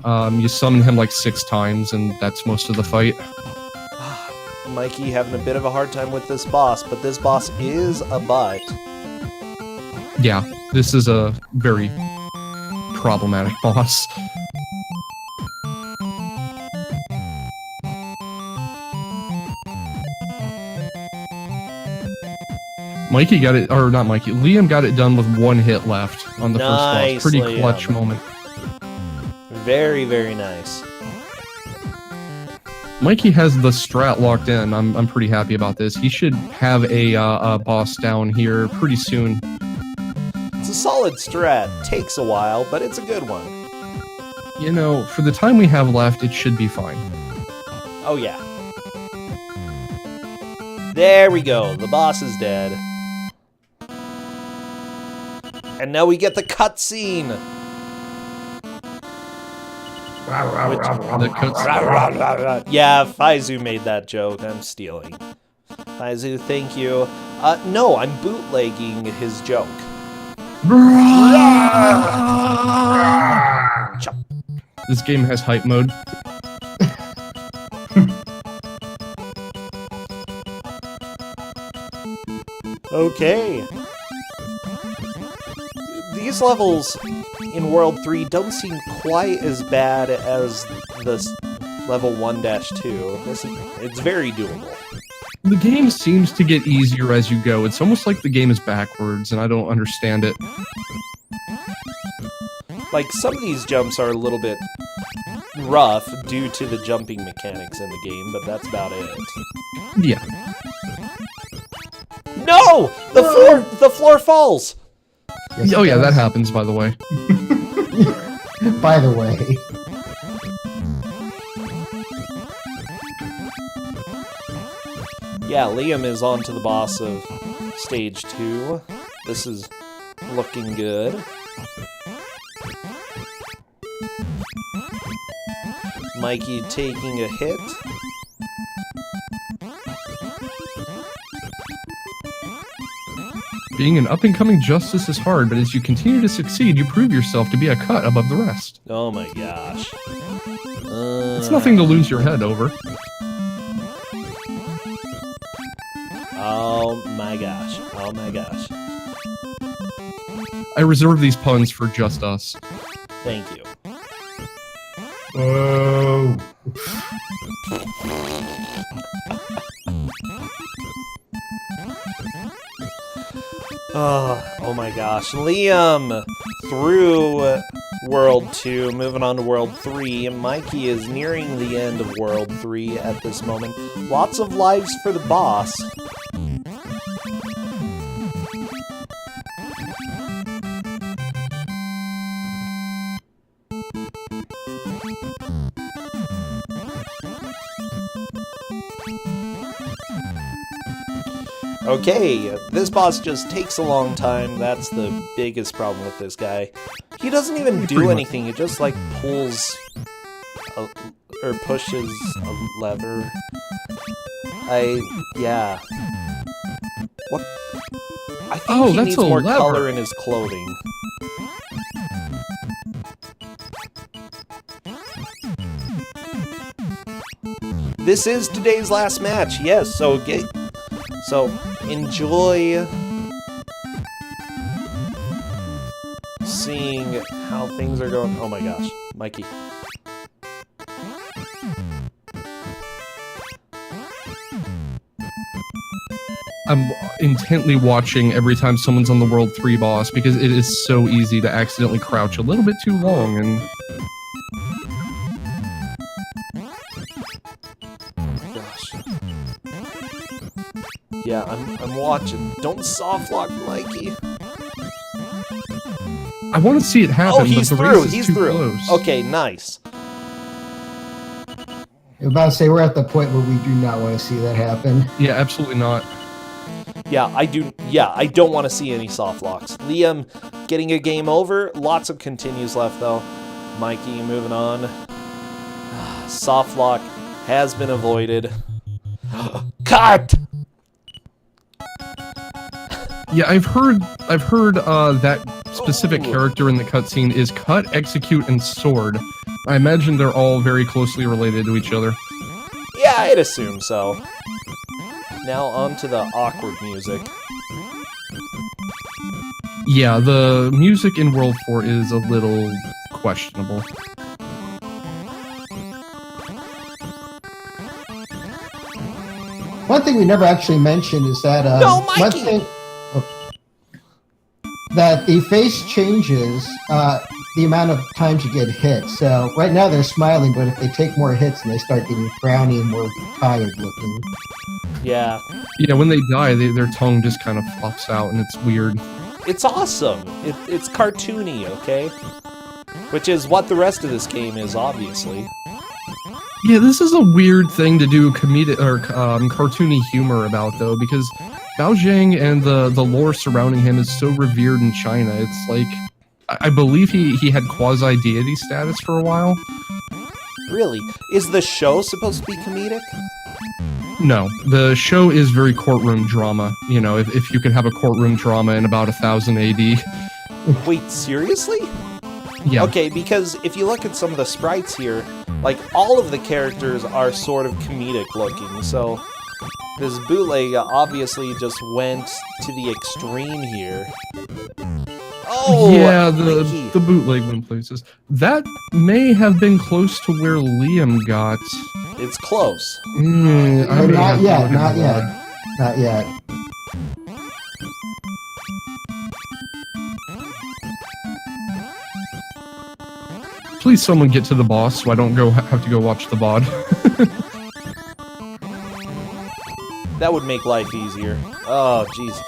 You summon him like 6 times, and that's most of the fight. Mikey having a bit of a hard time with this boss, but this boss is a butt. Yeah, this is a very problematic boss. Mikey got it, or not Mikey, Liam got it done with 1 hit left on the first boss. Pretty Liam. clutch moment. Very, very nice. Mikey has the strat locked in. I'm pretty happy about this. He should have a boss down here pretty soon. It's a solid strat. Takes a while, but it's a good one. For the time we have left, it should be fine. Oh yeah. There we go. The boss is dead. And now we get the cutscene. The cutscene. Yeah, Faizu made that joke. I'm stealing. Faizu, thank you. No, I'm bootlegging his joke. This game has hype mode. Okay. These levels in World 3 don't seem quite as bad as this level 1-2. It's very doable. The game seems to get easier as you go. It's almost like the game is backwards, and I don't understand it. Like, some of these jumps are a little bit rough due to the jumping mechanics in the game, but that's about it. Yeah. No! The floor falls! Yes, Oh it yeah, that does. happens, by the way. By the way. Yeah, Liam is on to the boss of stage 2. This is looking good. Mikey taking a hit. Being an up-and-coming justice is hard, but as you continue to succeed, you prove yourself to be a cut above the rest. Oh my gosh. It's nothing to lose your head over. Oh my gosh. Oh my gosh. I reserve these puns for just us. Thank you. Whoa. Oh my gosh. Liam through World 2, moving on to World 3. Mikey is nearing the end of World 3 at this moment. Lots of lives for the boss. Okay, this boss just takes a long time. That's the biggest problem with this guy. He doesn't even Pretty do much. anything. He just, like, pulls or pushes a lever. Yeah. What? I think Oh, he that's needs a more lever. color in his clothing. This is today's last match. Yes, so enjoy seeing how things are going. Oh my gosh, Mikey. I'm intently watching every time someone's on the World 3 boss because it is so easy to accidentally crouch a little bit too long and... Gosh. Yeah, I'm watching. Don't soft lock Mikey. I want to see it happen, Oh, he's but the through. race is He's too through. close. Okay, nice. I'm about to say we're at the point where we do not want to see that happen. Yeah, absolutely not. Yeah, I do. Yeah, I don't want to see any soft locks. Liam getting a game over. Lots of continues left though. Mikey moving on. Soft lock has been avoided. Cut. Yeah, I've heard that specific Oh. character in the cutscene is Cut, Execute, and Sword. I imagine they're all very closely related to each other. Yeah, I'd assume so. Now on to the awkward music. Yeah, the music in World 4 is a little questionable. One thing we never actually mentioned is that No, one Mikey! thing that the face changes the amount of times you get hit. So right now they're smiling, but if they take more hits, and they start getting frowny and more tired looking. Yeah, Yeah, when they die, their tongue just kind of flops out, and it's weird. it's awesome. It's cartoony, okay? Which is what the rest of this game is, obviously. Yeah, this is a weird thing to do comedic or cartoony humor about, though, because Bao Zhang and the lore surrounding him is so revered in China. It's like, I believe he had quasi-deity status for a while. Really? Is the show supposed to be comedic? No, the show is very courtroom drama. You know, if you could have a courtroom drama in about 1000 AD. Wait, seriously? Yeah. Okay, because if you look at some of the sprites here, like, all of the characters are sort of comedic looking, so This bootleg obviously just went to the extreme here. Oh, yeah, Mikey. the bootleg went places. That may have been close to where Liam got. It's close. I may But not have to yet, look at not the yet. log. Not yet. Please, someone get to the boss so I don't have to go watch the VOD. That would make life easier. Oh, jeez.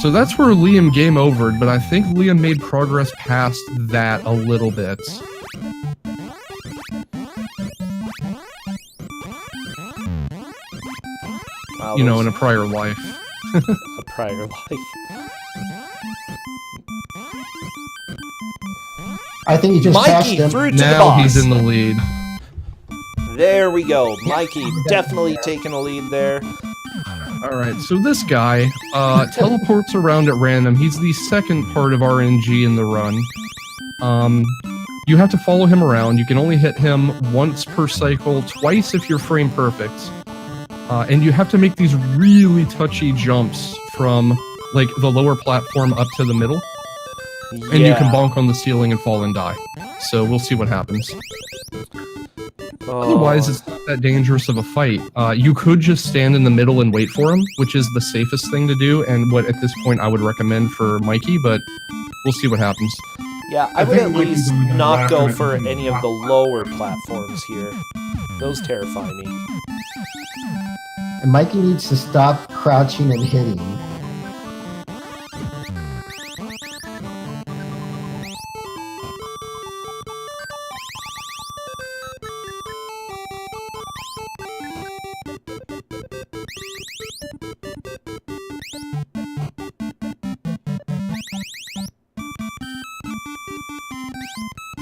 So that's where Liam game overed, but I think Liam made progress past that a little bit. Wow, You know, in those- a prior life. a prior life. I think he just passed Mikey him. through to the Now boss. he's in the lead. There we go. Mikey definitely taking a lead there. Alright, so this guy teleports around at random. He's the second part of RNG in the run. You have to follow him around. You can only hit him once per cycle, twice if you're frame perfect. And you have to make these really touchy jumps from like the lower platform up to the middle. And you can bonk on the ceiling and fall and die. So we'll see what happens. Otherwise, it's not that dangerous of a fight. You could just stand in the middle and wait for him, which is the safest thing to do, and what at this point I would recommend for Mikey, but we'll see what happens. Yeah, I I would think at Mikey's least only gonna not laugh go at for it. any of the lower platforms here. Those terrify me. And Mikey needs to stop crouching and hitting.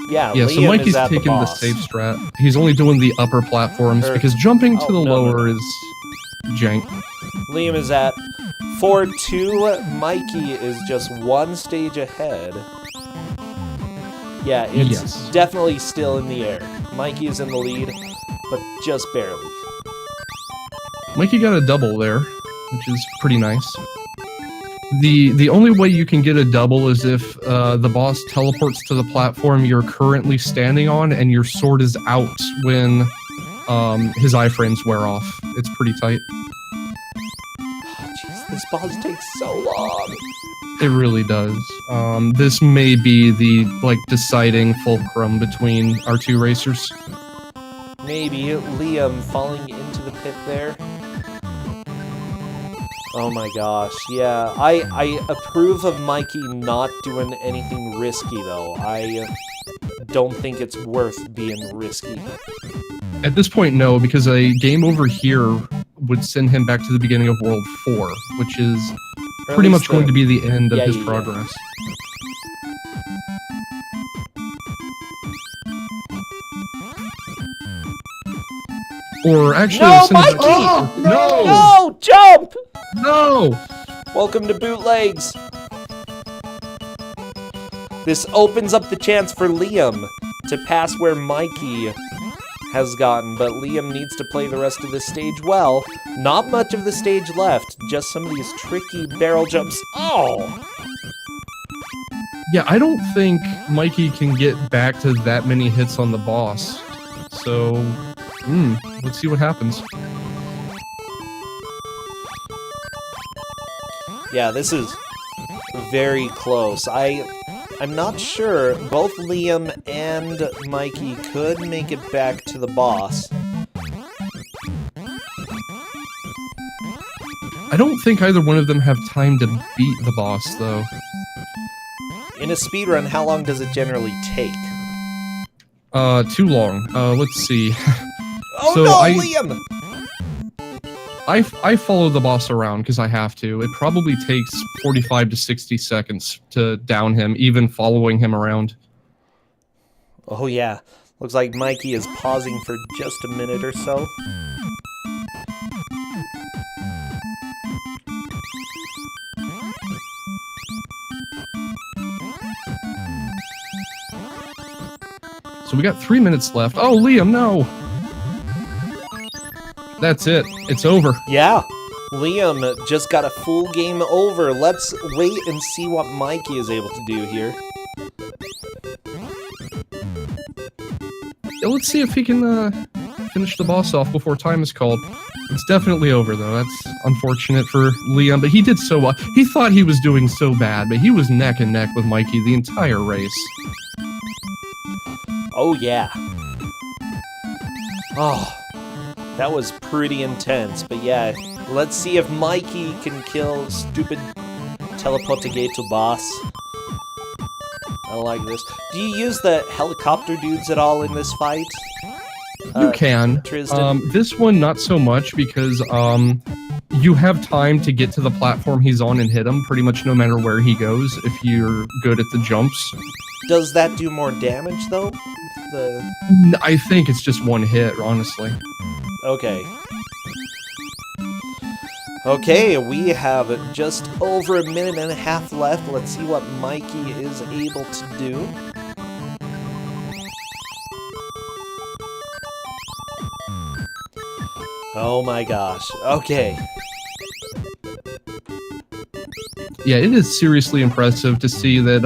Yeah, Yeah, so Liam Mikey's is at taking the boss. safe strat. He's only doing the upper platforms, Or- because jumping to oh, the no, lower is jank. Liam is at 4-2. Mikey is just one stage ahead. Yeah, it's Yes. definitely still in the air. Mikey is in the lead, but just barely. Mikey got a double there, which is pretty nice. The only way you can get a double is if the boss teleports to the platform you're currently standing on and your sword is out when his iframes wear off. It's pretty tight. Jeez, this boss takes so long. It really does. This may be the deciding fulcrum between our two racers. Maybe Liam falling into the pit there. Oh my gosh, yeah. I approve of Mikey not doing anything risky, though. I don't think it's worth being risky. At this point, no, because a game over here would send him back to the beginning of World 4, which is Or at pretty least much going to be the end of Yeah, his yeah, yeah. progress. Or actually, No, as soon as Mikey! Oh, no! No! Jump! No! Welcome to Bootlegs! This opens up the chance for Liam to pass where Mikey has gotten, but Liam needs to play the rest of this stage well. Not much of the stage left, just some of these tricky barrel jumps. Oh! Yeah, I don't think Mikey can get back to that many hits on the boss. So, let's see what happens. Yeah, this is very close. I'm not sure. Both Liam and Mikey could make it back to the boss. I don't think either one of them have time to beat the boss, though. In a speedrun, how long does it generally take? Too long. Let's see. Oh So no, I- Liam! I follow the boss around because I have to. It probably takes 45 to 60 seconds to down him, even following him around. Oh yeah, looks like Mikey is pausing for just a minute or so. So we got 3 minutes left. Oh, Liam, no! That's it. It's over. Yeah. Liam just got a full game over. Let's wait and see what Mikey is able to do here. Yeah, let's see if he can finish the boss off before time is called. It's definitely over, though. That's unfortunate for Liam, but he did so well. He thought he was doing so bad, but he was neck and neck with Mikey the entire race. Oh, yeah. Oh, that was pretty intense, but yeah, let's see if Mikey can kill stupid teleportigator boss. I like this. Do you use the helicopter dudes at all in this fight? You can. Tristan? This one, not so much, because you have time to get to the platform he's on and hit him pretty much no matter where he goes if you're good at the jumps. Does that do more damage, though? I think it's just one hit, honestly. Okay. Okay, we have just over a minute and a half left. Let's see what Mikey is able to do. Oh my gosh. Okay. Yeah, it is seriously impressive to see that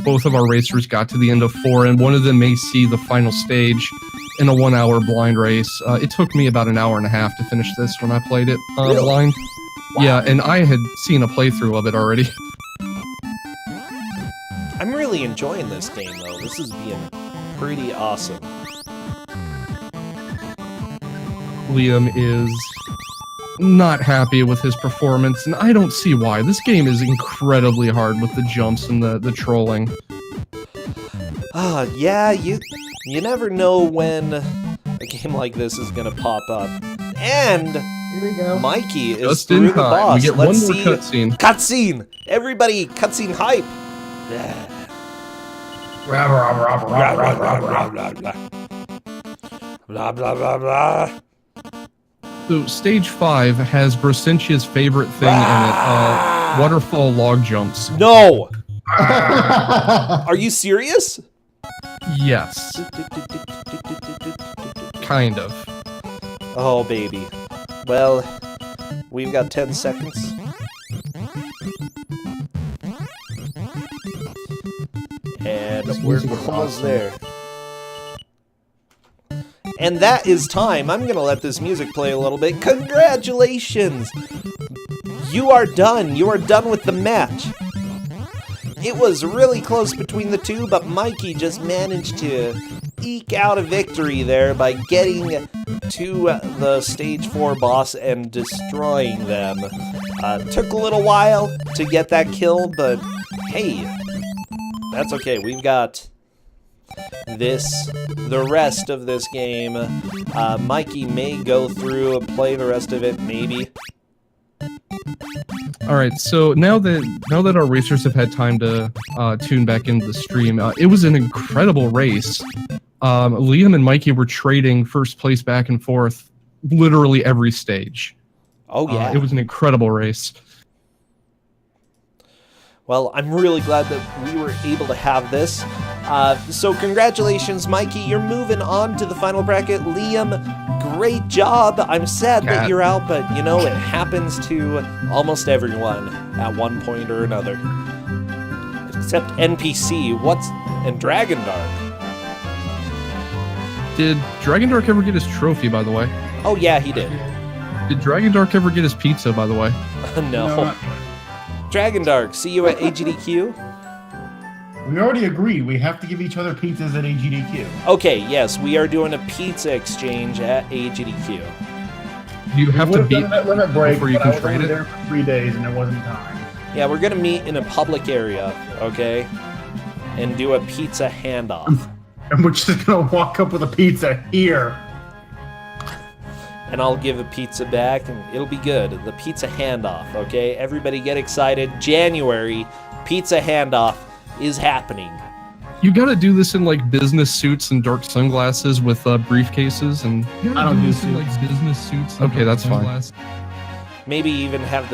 both of our racers got to the end of 4, and one of them may see the final stage in a 1-hour blind race. It took me about an hour and a half to finish this when I played it Really? blind. Wow. Yeah, and I had seen a playthrough of it already. I'm really enjoying this game, though. This is being pretty awesome. Liam is not happy with his performance, and I don't see why. This game is incredibly hard with the jumps and the trolling. Yeah, you never know when a game like this is gonna pop up. And Here we go. Mikey is Just through in the time. boss. We get Let's one more see. cutscene. Cutscene! Everybody, cutscene hype! Rah, rah, rah, rah, Blah, rah, blah, rah, blah, rah, blah, rah. blah, blah. Blah, blah, blah, blah. So stage 5 has Brosentia's favorite thing in it, waterfall log jumps. No! Are you serious? Yes, kind of. Oh, baby. Well, we've got 10 seconds. And This we're music is almost awesome. there. And that is time. I'm gonna let this music play a little bit. Congratulations! You are done. You are done with the match. It was really close between the two, but Mikey just managed to eke out a victory there by getting to the stage 4 boss and destroying them. Took a little while to get that kill, but hey, that's okay. We've got the rest of this game. Mikey may go through and play the rest of it, maybe. All right, so now that our racers have had time to tune back into the stream, it was an incredible race. Liam and Mikey were trading first place back and forth literally every stage. Oh yeah. It was an incredible race. Well, I'm really glad that we were able to have this. So congratulations, Mikey. You're moving on to the final bracket. Liam, great job. I'm sad that Cat. you're out, but you know, it happens to almost everyone at one point or another. Except NPC. And Dragon Dark. Did Dragon Dark ever get his trophy, by the way? Oh yeah, he did. Did Dragon Dark ever get his pizza, by the way? No. Dragon Dark, see you at AGDQ? We already agreed. We have to give each other pizzas at AGDQ. Okay, yes, we are doing a pizza exchange at AGDQ. You have to Would've beat done that limit break, before you but can I was trade only it? there for 3 days and there wasn't time. Yeah, we're gonna meet in a public area, okay? And do a pizza handoff. And we're just gonna walk up with a pizza here. And I'll give a pizza back, and it'll be good. The pizza handoff, okay? Everybody get excited. January, pizza handoff is happening. You gotta do this in like business suits and dark sunglasses with briefcases, and I don't do this in suits. like business suits. Okay, that's fine. Maybe even have the